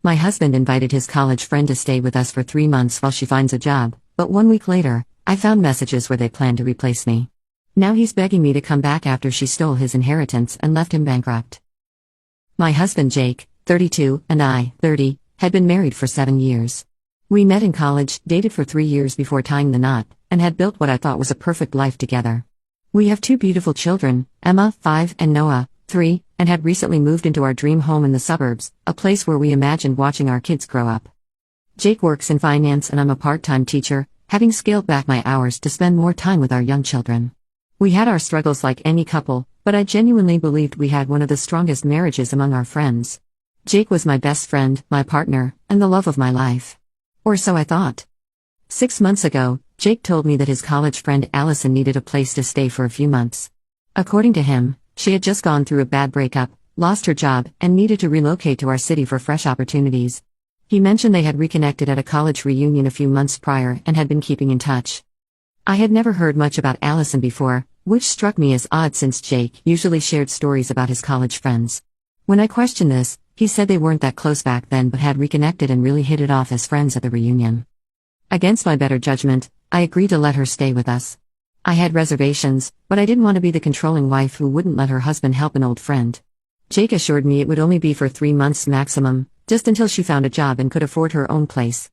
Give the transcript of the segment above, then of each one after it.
My husband invited his college friend to stay with us for 3 months while she finds a job, but 1 week later, I found messages where they planned to replace me. Now he's begging me to come back after she stole his inheritance and left him bankrupt. My husband Jake, 32, and I, 30, had been married for 7 years. We met in college, dated for 3 years before tying the knot, and had built what I thought was a perfect life together. We have 2 beautiful children, Emma, 5, and Noah, 3, and had recently moved into our dream home in the suburbs, a place where we imagined watching our kids grow up. Jake works in finance and I'm a part-time teacher, having scaled back my hours to spend more time with our young children. We had our struggles like any couple, but I genuinely believed we had one of the strongest marriages among our friends. Jake was my best friend, my partner, and the love of my life. Or so I thought. 6 months ago, Jake told me that his college friend Allison needed a place to stay for a few months. According to him, she had just gone through a bad breakup, lost her job, and needed to relocate to our city for fresh opportunities. He mentioned they had reconnected at a college reunion a few months prior and had been keeping in touch. I had never heard much about Allison before, which struck me as odd since Jake usually shared stories about his college friends. When I questioned this, he said they weren't that close back then but had reconnected and really hit it off as friends at the reunion. Against my better judgment, I agreed to let her stay with us. I had reservations, but I didn't want to be the controlling wife who wouldn't let her husband help an old friend. Jake assured me it would only be for 3 months maximum, just until she found a job and could afford her own place.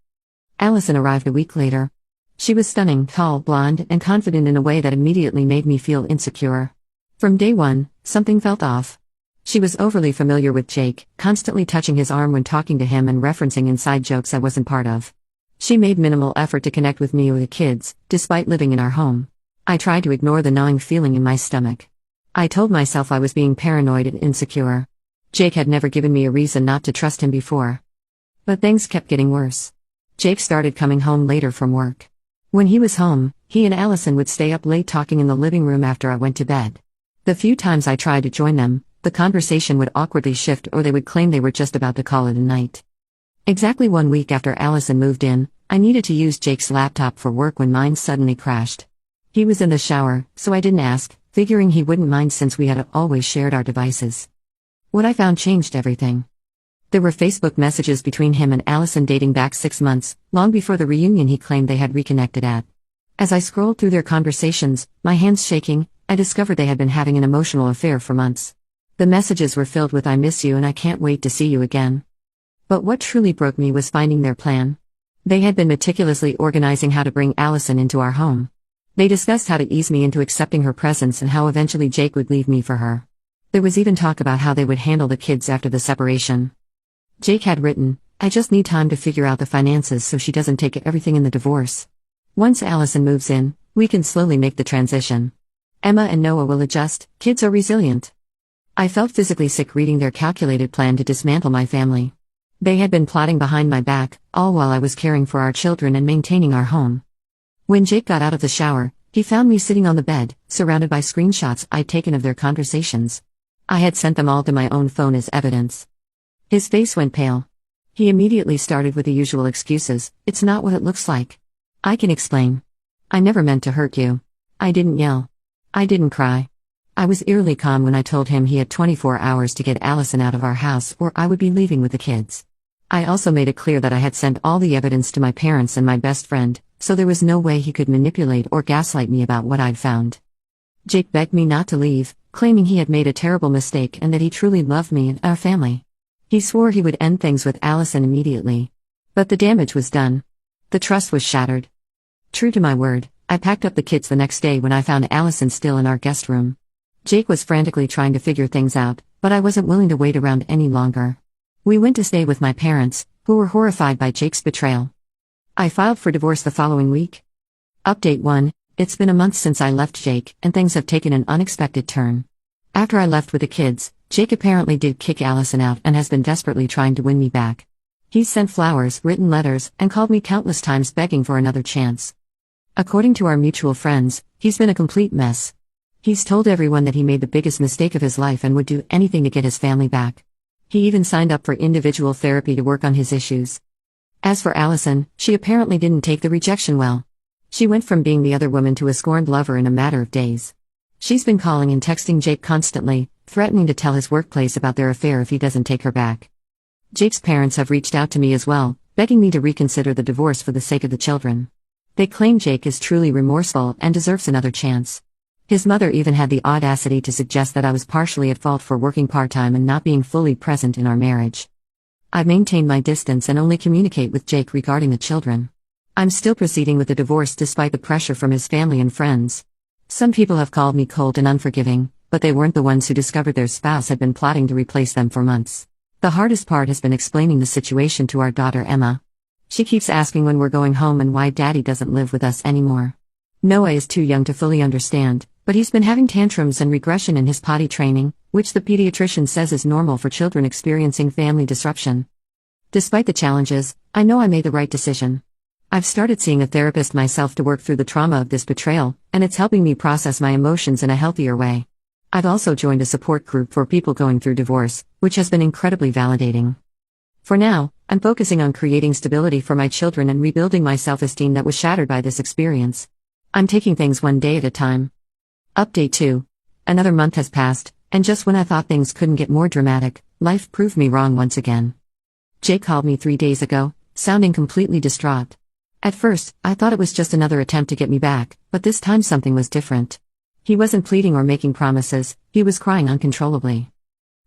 Allison arrived a week later. She was stunning, tall, blonde, and confident in a way that immediately made me feel insecure. From day one, something felt off. She was overly familiar with Jake, constantly touching his arm when talking to him and referencing inside jokes I wasn't part of. She made minimal effort to connect with me or the kids, despite living in our home. I tried to ignore the gnawing feeling in my stomach. I told myself I was being paranoid and insecure. Jake had never given me a reason not to trust him before. But things kept getting worse. Jake started coming home later from work. When he was home, he and Allison would stay up late talking in the living room after I went to bed. The few times I tried to join them, the conversation would awkwardly shift or they would claim they were just about to call it a night. Exactly 1 week after Allison moved in, I needed to use Jake's laptop for work when mine suddenly crashed. He was in the shower, so I didn't ask, figuring he wouldn't mind since we had always shared our devices. What I found changed everything. There were Facebook messages between him and Allison dating back 6 months, long before the reunion he claimed they had reconnected at. As I scrolled through their conversations, my hands shaking, I discovered they had been having an emotional affair for months. The messages were filled with "I miss you and I can't wait to see you again." But what truly broke me was finding their plan. They had been meticulously organizing how to bring Allison into our home. They discussed how to ease me into accepting her presence and how eventually Jake would leave me for her. There was even talk about how they would handle the kids after the separation. Jake had written, "I just need time to figure out the finances so she doesn't take everything in the divorce. Once Allison moves in, we can slowly make the transition. Emma and Noah will adjust, kids are resilient." I felt physically sick reading their calculated plan to dismantle my family. They had been plotting behind my back, all while I was caring for our children and maintaining our home. When Jake got out of the shower, he found me sitting on the bed, surrounded by screenshots I'd taken of their conversations. I had sent them all to my own phone as evidence. His face went pale. He immediately started with the usual excuses. "It's not what it looks like. I can explain. I never meant to hurt you. I didn't yell. I didn't cry." I was eerily calm when I told him he had 24 hours to get Allison out of our house or I would be leaving with the kids. I also made it clear that I had sent all the evidence to my parents and my best friend, so there was no way he could manipulate or gaslight me about what I'd found. Jake begged me not to leave, claiming he had made a terrible mistake and that he truly loved me and our family. He swore he would end things with Allison immediately. But the damage was done. The trust was shattered. True to my word, I packed up the kids the next day when I found Allison still in our guest room. Jake was frantically trying to figure things out, but I wasn't willing to wait around any longer. We went to stay with my parents, who were horrified by Jake's betrayal. I filed for divorce the following week. Update 1: It's been a month since I left Jake, and things have taken an unexpected turn. After I left with the kids, Jake apparently did kick Allison out and has been desperately trying to win me back. He's sent flowers, written letters, and called me countless times begging for another chance. According to our mutual friends, he's been a complete mess. He's told everyone that he made the biggest mistake of his life and would do anything to get his family back. He even signed up for individual therapy to work on his issues. As for Allison, she apparently didn't take the rejection well. She went from being the other woman to a scorned lover in a matter of days. She's been calling and texting Jake constantly, threatening to tell his workplace about their affair if he doesn't take her back. Jake's parents have reached out to me as well, begging me to reconsider the divorce for the sake of the children. They claim Jake is truly remorseful and deserves another chance. His mother even had the audacity to suggest that I was partially at fault for working part-time and not being fully present in our marriage. I've maintained my distance and only communicate with Jake regarding the children. I'm still proceeding with the divorce despite the pressure from his family and friends. Some people have called me cold and unforgiving, but they weren't the ones who discovered their spouse had been plotting to replace them for months. The hardest part has been explaining the situation to our daughter Emma. She keeps asking when we're going home and why Daddy doesn't live with us anymore. Noah is too young to fully understand, but he's been having tantrums and regression in his potty training, which the pediatrician says is normal for children experiencing family disruption. Despite the challenges, I know I made the right decision. I've started seeing a therapist myself to work through the trauma of this betrayal, and it's helping me process my emotions in a healthier way. I've also joined a support group for people going through divorce, which has been incredibly validating. For now, I'm focusing on creating stability for my children and rebuilding my self-esteem that was shattered by this experience. I'm taking things one day at a time. Update 2. Another month has passed, and just when I thought things couldn't get more dramatic, life proved me wrong once again. Jake called me 3 days ago, sounding completely distraught. At first, I thought it was just another attempt to get me back, but this time something was different. He wasn't pleading or making promises, he was crying uncontrollably.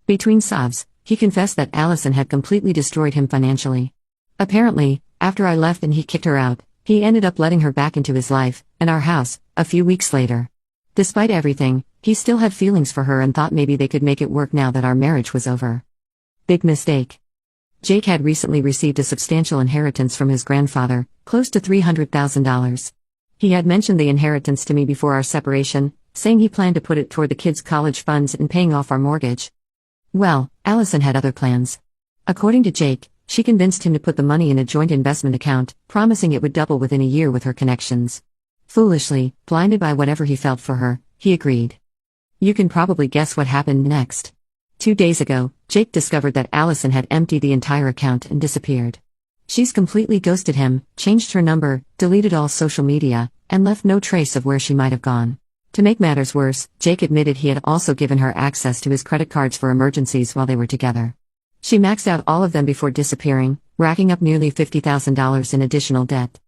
Between sobs, he confessed that Allison had completely destroyed him financially. Apparently, after I left and he kicked her out, he ended up letting her back into his life, and our house, a few weeks later. Despite everything, he still had feelings for her and thought maybe they could make it work now that our marriage was over. Big mistake. Jake had recently received a substantial inheritance from his grandfather, close to $300,000. He had mentioned the inheritance to me before our separation, saying he planned to put it toward the kids' college funds and paying off our mortgage. Well, Allison had other plans. According to Jake, she convinced him to put the money in a joint investment account, promising it would double within a year with her connections. Foolishly, blinded by whatever he felt for her, he agreed. You can probably guess what happened next. 2 days ago, Jake discovered that Allison had emptied the entire account and disappeared. She's completely ghosted him, changed her number, deleted all social media, and left no trace of where she might have gone. To make matters worse, Jake admitted he had also given her access to his credit cards for emergencies while they were together. She maxed out all of them before disappearing, racking up nearly $50,000 in additional debt.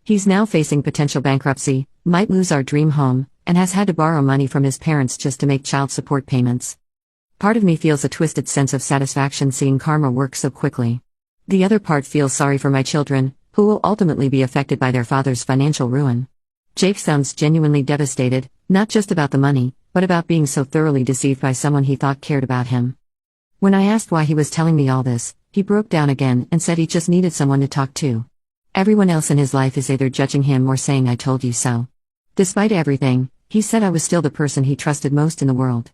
He's now facing potential bankruptcy, might lose our dream home, and has had to borrow money from his parents just to make child support payments. Part of me feels a twisted sense of satisfaction seeing karma work so quickly. The other part feels sorry for my children, who will ultimately be affected by their father's financial ruin. Jake sounds genuinely devastated, not just about the money, but about being so thoroughly deceived by someone he thought cared about him. When I asked why he was telling me all this, he broke down again and said he just needed someone to talk to. Everyone else in his life is either judging him or saying I told you so. Despite everything, he said I was still the person he trusted most in the world.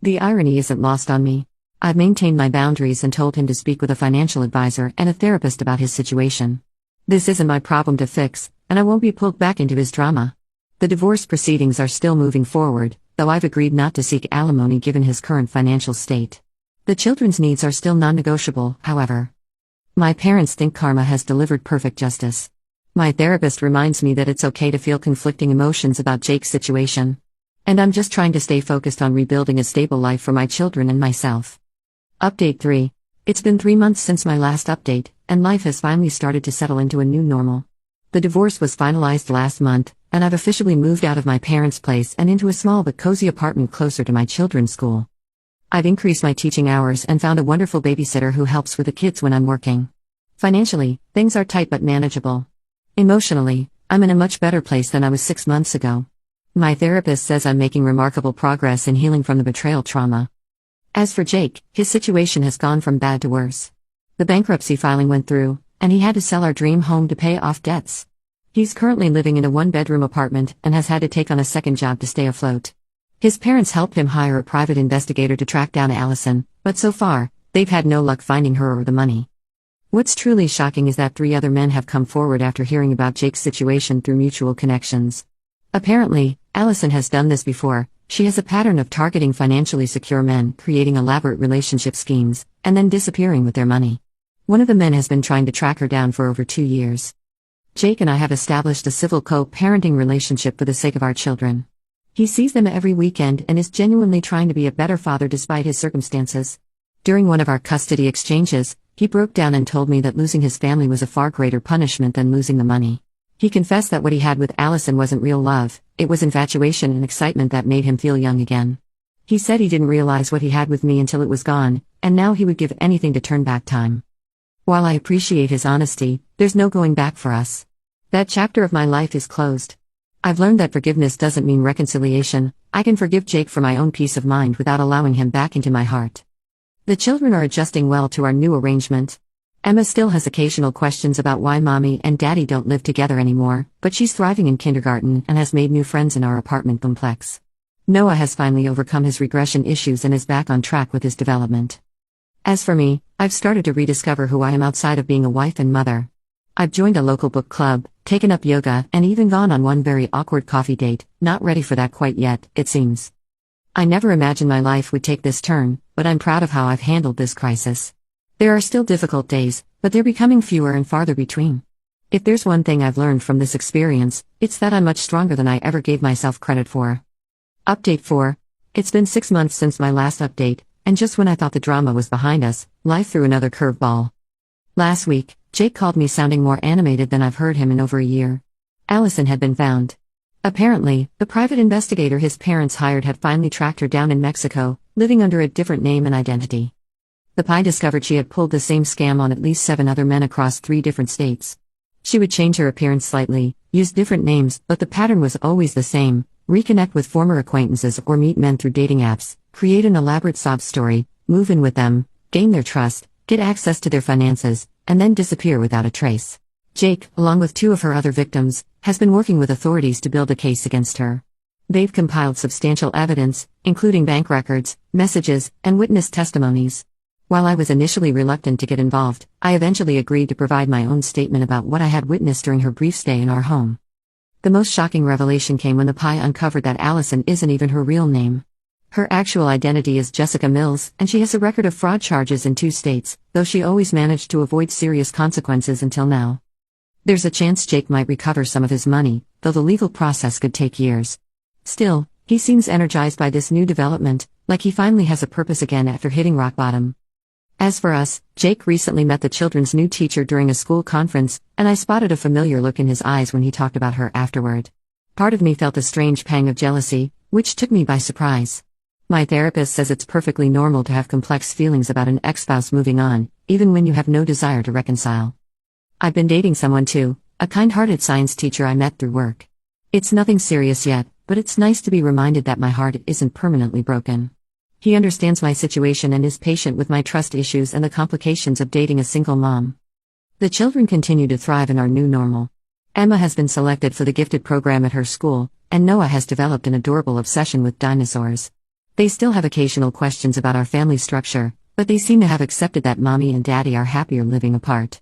The irony isn't lost on me. I've maintained my boundaries and told him to speak with a financial advisor and a therapist about his situation. This isn't my problem to fix, and I won't be pulled back into his drama. The divorce proceedings are still moving forward, though I've agreed not to seek alimony given his current financial state. The children's needs are still non-negotiable, however. My parents think karma has delivered perfect justice. My therapist reminds me that it's okay to feel conflicting emotions about Jake's situation. And I'm just trying to stay focused on rebuilding a stable life for my children and myself. Update 3. It's been 3 months since my last update, and life has finally started to settle into a new normal. The divorce was finalized last month, and I've officially moved out of my parents' place and into a small but cozy apartment closer to my children's school. I've increased my teaching hours and found a wonderful babysitter who helps with the kids when I'm working. Financially, things are tight but manageable. Emotionally, I'm in a much better place than I was 6 months ago. My therapist says I'm making remarkable progress in healing from the betrayal trauma. As for Jake, his situation has gone from bad to worse. The bankruptcy filing went through, and he had to sell our dream home to pay off debts. He's currently living in a 1-bedroom apartment and has had to take on a second job to stay afloat. His parents helped him hire a private investigator to track down Allison, but so far, they've had no luck finding her or the money. What's truly shocking is that 3 other men have come forward after hearing about Jake's situation through mutual connections. Apparently, Allison has done this before. She has a pattern of targeting financially secure men, creating elaborate relationship schemes, and then disappearing with their money. One of the men has been trying to track her down for over 2 years. Jake and I have established a civil co-parenting relationship for the sake of our children. He sees them every weekend and is genuinely trying to be a better father despite his circumstances. During one of our custody exchanges, He broke down and told me that losing his family was a far greater punishment than losing the money. He confessed that what he had with Allison wasn't real love, it was infatuation and excitement that made him feel young again. He said he didn't realize what he had with me until it was gone, and now he would give anything to turn back time. While I appreciate his honesty, there's no going back for us. That chapter of my life is closed. I've learned that forgiveness doesn't mean reconciliation. I can forgive Jake for my own peace of mind without allowing him back into my heart. The children are adjusting well to our new arrangement. Emma still has occasional questions about why mommy and daddy don't live together anymore, but she's thriving in kindergarten and has made new friends in our apartment complex. Noah has finally overcome his regression issues and is back on track with his development. As for me, I've started to rediscover who I am outside of being a wife and mother. I've joined a local book club, taken up yoga, and even gone on one very awkward coffee date, not ready for that quite yet, it seems. I never imagined my life would take this turn, but I'm proud of how I've handled this crisis. There are still difficult days, but they're becoming fewer and farther between. If there's one thing I've learned from this experience, it's that I'm much stronger than I ever gave myself credit for. Update 4. It's been 6 months since my last update, and just when I thought the drama was behind us, life threw another curveball. Last week, Jake called me sounding more animated than I've heard him in over a year. Allison had been found. Apparently, the private investigator his parents hired had finally tracked her down in Mexico, living under a different name and identity. The PI discovered she had pulled the same scam on at least 7 other men across 3 different states. She would change her appearance slightly, use different names, but the pattern was always the same: reconnect with former acquaintances or meet men through dating apps, create an elaborate sob story, move in with them, gain their trust, get access to their finances, and then disappear without a trace. Jake, along with 2 of her other victims, has been working with authorities to build a case against her. They've compiled substantial evidence, including bank records, messages, and witness testimonies. While I was initially reluctant to get involved, I eventually agreed to provide my own statement about what I had witnessed during her brief stay in our home. The most shocking revelation came when the PI uncovered that Allison isn't even her real name. Her actual identity is Jessica Mills, and she has a record of fraud charges in 2 states, though she always managed to avoid serious consequences until now. There's a chance Jake might recover some of his money, though the legal process could take years. Still, he seems energized by this new development, like he finally has a purpose again after hitting rock bottom. As for us, Jake recently met the children's new teacher during a school conference, and I spotted a familiar look in his eyes when he talked about her afterward. Part of me felt a strange pang of jealousy, which took me by surprise. My therapist says it's perfectly normal to have complex feelings about an ex-spouse moving on, even when you have no desire to reconcile. I've been dating someone too, a kind-hearted science teacher I met through work. It's nothing serious yet, but it's nice to be reminded that my heart isn't permanently broken. He understands my situation and is patient with my trust issues and the complications of dating a single mom. The children continue to thrive in our new normal. Emma has been selected for the gifted program at her school, and Noah has developed an adorable obsession with dinosaurs. They still have occasional questions about our family structure, but they seem to have accepted that mommy and daddy are happier living apart.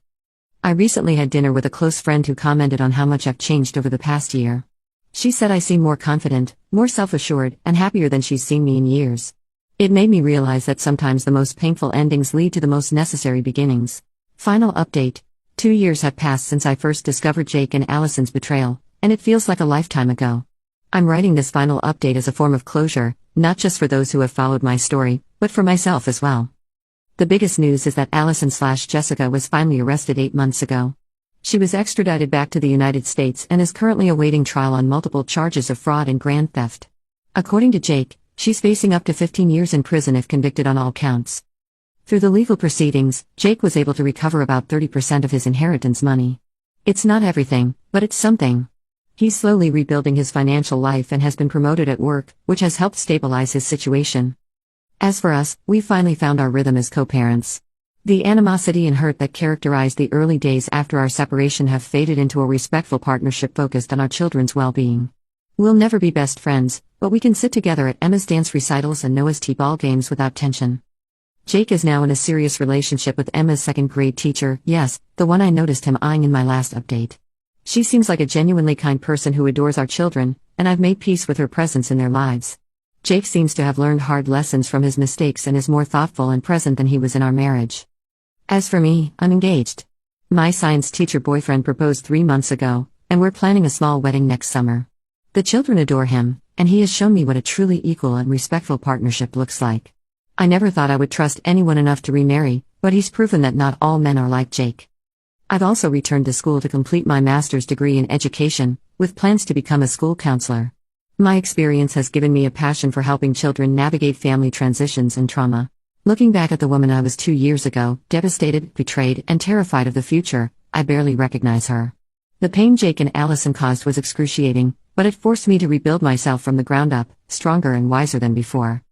I recently had dinner with a close friend who commented on how much I've changed over the past year. She said I seem more confident, more self-assured, and happier than she's seen me in years. It made me realize that sometimes the most painful endings lead to the most necessary beginnings. Final update. 2 years have passed since I first discovered Jake and Allison's betrayal, and it feels like a lifetime ago. I'm writing this final update as a form of closure, not just for those who have followed my story, but for myself as well. The biggest news is that Allison/Jessica was finally arrested 8 months ago. She was extradited back to the United States and is currently awaiting trial on multiple charges of fraud and grand theft. According to Jake, she's facing up to 15 years in prison if convicted on all counts. Through the legal proceedings, Jake was able to recover about 30% of his inheritance money. It's not everything, but it's something. He's slowly rebuilding his financial life and has been promoted at work, which has helped stabilize his situation. As for us, we finally found our rhythm as co-parents. The animosity and hurt that characterized the early days after our separation have faded into a respectful partnership focused on our children's well-being. We'll never be best friends, but we can sit together at Emma's dance recitals and Noah's t-ball games without tension. Jake is now in a serious relationship with Emma's 2nd grade teacher, yes, the one I noticed him eyeing in my last update. She seems like a genuinely kind person who adores our children, and I've made peace with her presence in their lives. Jake seems to have learned hard lessons from his mistakes and is more thoughtful and present than he was in our marriage. As for me, I'm engaged. My science teacher boyfriend proposed 3 months ago, and we're planning a small wedding next summer. The children adore him, and he has shown me what a truly equal and respectful partnership looks like. I never thought I would trust anyone enough to remarry, But he's proven that not all men are like Jake. I've also returned to school to complete my master's degree in education, with plans to become a school counselor. My experience has given me a passion for helping children navigate family transitions and trauma. Looking back at the woman I was 2 years ago, devastated, betrayed, and terrified of the future, I barely recognize her. The pain Jake and Allison caused was excruciating, but it forced me to rebuild myself from the ground up, stronger and wiser than before.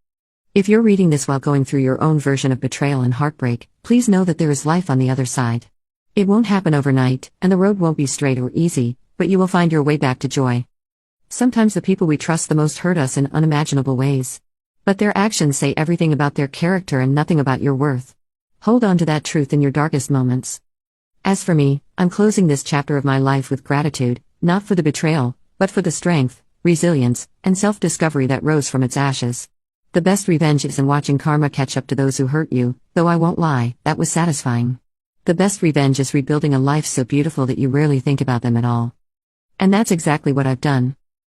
If you're reading this while going through your own version of betrayal and heartbreak, please know that there is life on the other side. It won't happen overnight, and the road won't be straight or easy, but you will find your way back to joy. Sometimes the people we trust the most hurt us in unimaginable ways. But their actions say everything about their character and nothing about your worth. Hold on to that truth in your darkest moments. As for me, I'm closing this chapter of my life with gratitude, not for the betrayal, but for the strength, resilience, and self-discovery that rose from its ashes. The best revenge isn't watching karma catch up to those who hurt you, though I won't lie, that was satisfying. The best revenge is rebuilding a life so beautiful that you rarely think about them at all. And that's exactly what I've done.